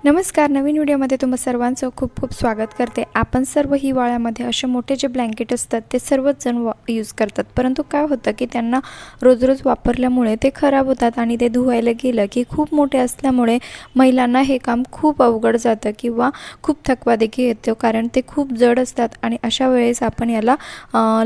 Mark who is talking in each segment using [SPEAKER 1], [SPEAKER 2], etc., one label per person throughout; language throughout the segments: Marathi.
[SPEAKER 1] नमस्कार. नवीन व्हिडिओमध्ये तुम्हा सर्वांचं खूप खूप स्वागत करते. आपण सर्व हिवाळ्यामध्ये असे मोठे जे ब्लँकेट असतात ते सर्वच जण यूज करतात, परंतु काय होतं की त्यांना रोज रोज वापरल्यामुळे ते खराब होतात आणि ते धुवायला गेलं की खूप मोठे असल्यामुळे महिलांना हे काम खूप अवघड जातं किंवा खूप थकवा देखील येतो, कारण ते खूप जड असतात आणि अशा वेळेस आपण याला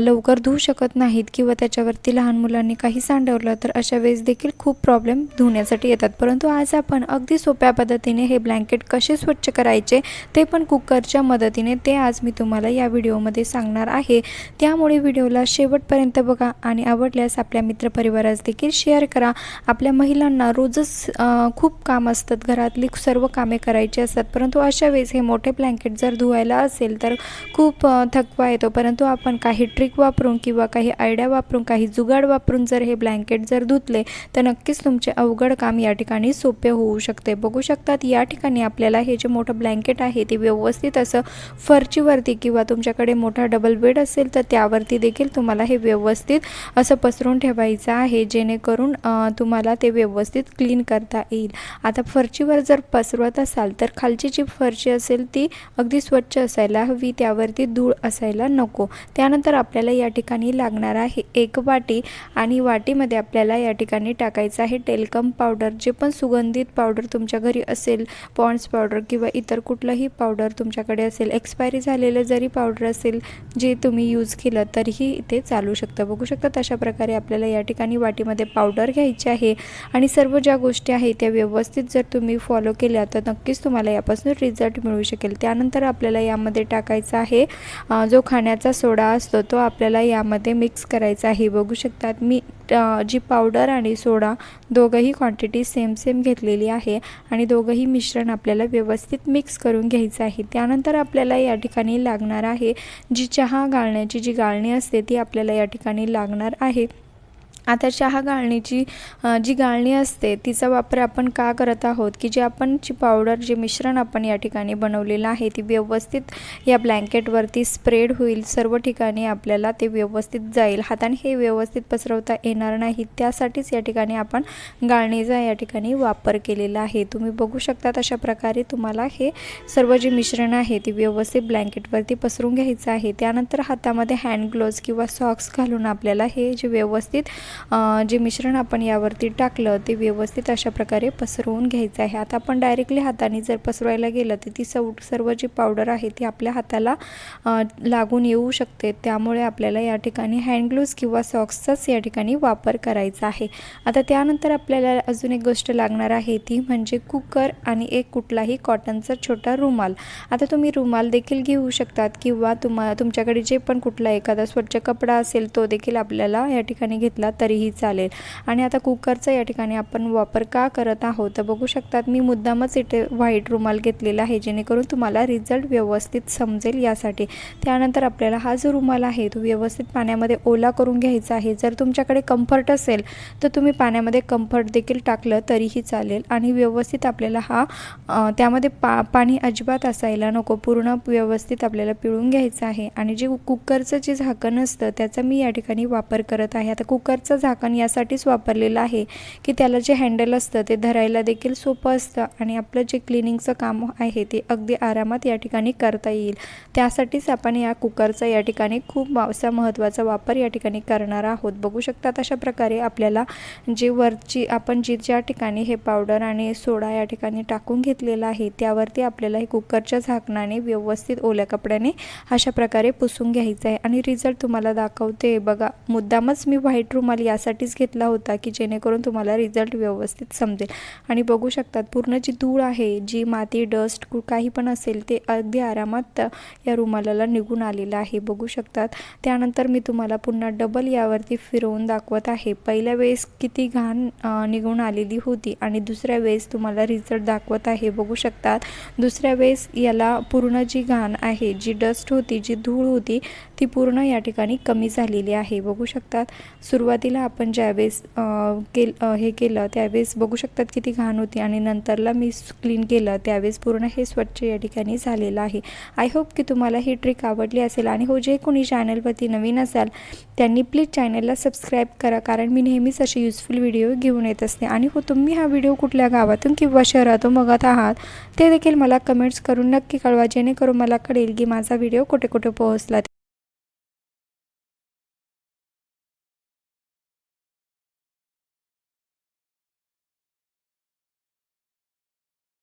[SPEAKER 1] लवकर धुवू शकत नाहीत किंवा त्याच्यावरती लहान मुलांनी काही सांडवलं तर अशा वेळेस देखील खूप प्रॉब्लेम धुण्यासाठी येतात. परंतु आज आपण अगदी सोप्या पद्धतीने हे ब्लँकेट कसे स्वच्छ करायचे ते पण कुकरच्या मदतीने ते आज मी तुम्हाला या व्हिडिओमध्ये सांगणार आहे. त्यामुळे व्हिडिओला शेवटपर्यंत बघा आणि आवडल्यास आपल्या मित्रपरिवारास देखील शेअर करा. आपल्या महिलांना रोजच खूप काम असतात, घरातली सर्व कामे करायची असतात, परंतु अशा वेळेस हे मोठे ब्लँकेट जर धुवायला असेल तर खूप थकवा येतो. परंतु आपण काही ट्रिक वापरून किंवा काही आयडिया वापरून, काही जुगाड वापरून जर हे ब्लँकेट जर धुतले तर नक्कीच तुमचे अवघड काम या ठिकाणी सोपे होऊ शकते. बघू शकतात या ठिकाणी आपल्याला हे जे मोठं ब्लँकेट आहे ते व्यवस्थित असं फरचीवरती किंवा तुमच्याकडे मोठा डबल बेड असेल तर त्यावरती देखील तुम्हाला हे व्यवस्थित असं पसरून ठेवायचं आहे, जेणेकरून तुम्हाला ते व्यवस्थित क्लीन करता येईल. आता फरचीवर जर पसरवत असाल तर खालची जी फरची असेल ती अगदी स्वच्छ असायला हवी, त्यावरती धूळ असायला नको. त्यानंतर आपल्याला या ठिकाणी लागणार आहे एक वाटी आणि वाटीमध्ये आपल्याला या ठिकाणी टाकायचं आहे टेल्कम पावडर. जे पण सुगंधित पावडर तुमच्या घरी असेल, पॉन्ड्स पावडर किंवा इतर कुठलंही पावडर तुमच्याकडे असेल, एक्सपायरी झालेलं जरी पावडर असेल जे तुम्ही यूज केलं तरीही ते चालू शकतं. बघू शकतात अशा प्रकारे आपल्याला या ठिकाणी वाटीमध्ये पावडर घ्यायची आहे आणि सर्व ज्या गोष्टी आहेत त्या व्यवस्थित जर तुम्ही फॉलो केल्या तर नक्कीच तुम्हाला यापासून रिझल्ट मिळू शकेल. त्यानंतर आपल्याला यामध्ये टाकायचा आहे जो खाण्याचा सोडा असतो तो आपल्याला यामध्ये मिक्स करायचा आहे. बघू शकतात मी जी पावडर आणि सोडा दोघंही क्वांटिटी सेम घेतलेली आहे आणि दोघंही मिश्रण आपल्याला व्यवस्थित मिक्स करून घ्यायचं आहे. त्यानंतर आपल्याला या ठिकाणी लागणार आहे जी चहा गाळण्याची जी गाळणी असते ती आपल्याला या ठिकाणी लागणार आहे. आता चहा गाळणीची जी गाळणी असते तिचा वापर आपण का करत आहोत की जे आपण जी पावडर जे मिश्रण आपण या ठिकाणी बनवलेलं आहे ती व्यवस्थित या ब्लँकेटवरती स्प्रेड होईल, सर्व ठिकाणी आपल्याला ते व्यवस्थित जाईल, हाताने हे व्यवस्थित पसरवता येणार नाही, त्यासाठीच या ठिकाणी आपण गाळणीचा या ठिकाणी वापर केलेला आहे. तुम्ही बघू शकतात अशा प्रकारे तुम्हाला हे सर्व जे मिश्रण आहे ते व्यवस्थित ब्लँकेटवरती पसरून घ्यायचं आहे. त्यानंतर हातामध्ये हँड ग्लोव्ज किंवा सॉक्स घालून आपल्याला हे जे व्यवस्थित जे मिश्रण आपण यावरती टाकलं ते व्यवस्थित अशा प्रकारे पसरवून घ्यायचं आहे. आता आपण डायरेक्टली हाताने जर पसरवायला गेलं तर ती सर्व जी पावडर आहे ती आपल्या हाताला लागून येऊ शकते, त्यामुळे आपल्याला या ठिकाणी हँड ग्लोव्ज किंवा सॉक्सचाच या ठिकाणी वापर करायचा आहे. आता त्यानंतर आपल्याला अजून एक गोष्ट लागणार आहे ती म्हणजे कुकर आणि एक कुठलाही कॉटनचा छोटा रुमाल. आता तुम्ही रुमाल देखील घेऊ शकतात किंवा तुमच्याकडे जे पण कुठला एखादा स्वच्छ कपडा असेल तो देखील आपल्याला या ठिकाणी घेतला तरीही चालेल. आणि आता कुकरचा या ठिकाणी आपण वापर का करत आहोत तर बघू शकतात मी मुद्दामच इथे व्हाईट रुमाल घेतलेला आहे, जेणेकरून तुम्हाला रिझल्ट व्यवस्थित समजेल यासाठी. त्यानंतर आपल्याला हा जो रुमाल आहे तो व्यवस्थित पाण्यामध्ये ओला करून घ्यायचा आहे. जर तुमच्याकडे कम्फर्ट असेल तर तुम्ही पाण्यामध्ये कम्फर्ट देखील टाकलं तरीही चालेल आणि व्यवस्थित आपल्याला हा त्यामध्ये पाणी अजिबात असायला नको, पूर्ण व्यवस्थित आपल्याला पिळून घ्यायचं आहे. आणि जे कुकरचं जे झाकण असतं त्याचा मी या ठिकाणी वापर करत आहे. आता कुकरचं झाकण यासाठीच वापरलेलं आहे की त्याला जे हँडल असतं ते धरायला देखील सोपं असतं आणि आपलं जे क्लिनिंगचं काम आहे ते अगदी आरामात या ठिकाणी करता येईल, त्यासाठीच आपण या कुकरचा या ठिकाणी खूप असा महत्त्वाचा वापर या ठिकाणी करणार आहोत. बघू शकतात अशा प्रकारे आपल्याला जे वरची आपण ज्या ठिकाणी हे पावडर आणि सोडा या ठिकाणी टाकून घेतलेला आहे त्यावरती आपल्याला हे कुकरच्या झाकणाने व्यवस्थित ओल्या कपड्याने अशा प्रकारे पुसून घ्यायचं आहे. आणि रिझल्ट तुम्हाला दाखवते बघा, मुद्दामच मी व्हाईट रुमाल यासाठीच घेतला होता की जेणेकरून तुम्हाला रिझल्ट व्यवस्थित समजेल. आणि बघू शकतात पूर्ण जी धूळ आहे, जी माती डस्ट काही पण असेल ते अगदी आरामात या रुमालाला निघून आलेलं आहे. बघू शकतात. त्यानंतर मी तुम्हाला पुन्हा डबल यावरती फिरवून दाखवत आहे. पहिल्या वेळेस किती घाण निघून आलेली होती आणि दुसऱ्या वेळेस तुम्हाला रिझल्ट दाखवत आहे. बघू शकतात दुसऱ्या वेळेस याला पूर्ण जी घाण आहे, जी डस्ट होती, जी धूळ होती ती पूर्ण या ठिकाणी कमी झालेली आहे. बघू शकतात सुरुवातीला आपण ज्यावेळेस हे केलं त्यावेळेस बघू शकतात किती घाण होती आणि नंतरला मी क्लीन केलं त्यावेळेस पूर्ण हे स्वच्छ या ठिकाणी झालेलं आहे. आय होप की तुम्हाला ही ट्रिक आवडली असेल आणि हो जे कोणी चॅनलवरती नवीन असाल त्यांनी प्लीज चॅनलला सबस्क्राईब करा, कारण मी नेहमीच असे यूजफुल व्हिडिओ घेऊन येत असते. आणि हो तुम्ही हा व्हिडिओ कुठल्या गावातून किंवा शहरातून बघत आहात ते देखील मला कमेंट्स करून नक्की कळवा, जेणेकरून मला कळेल की माझा व्हिडिओ कुठे कुठे पोहोचला.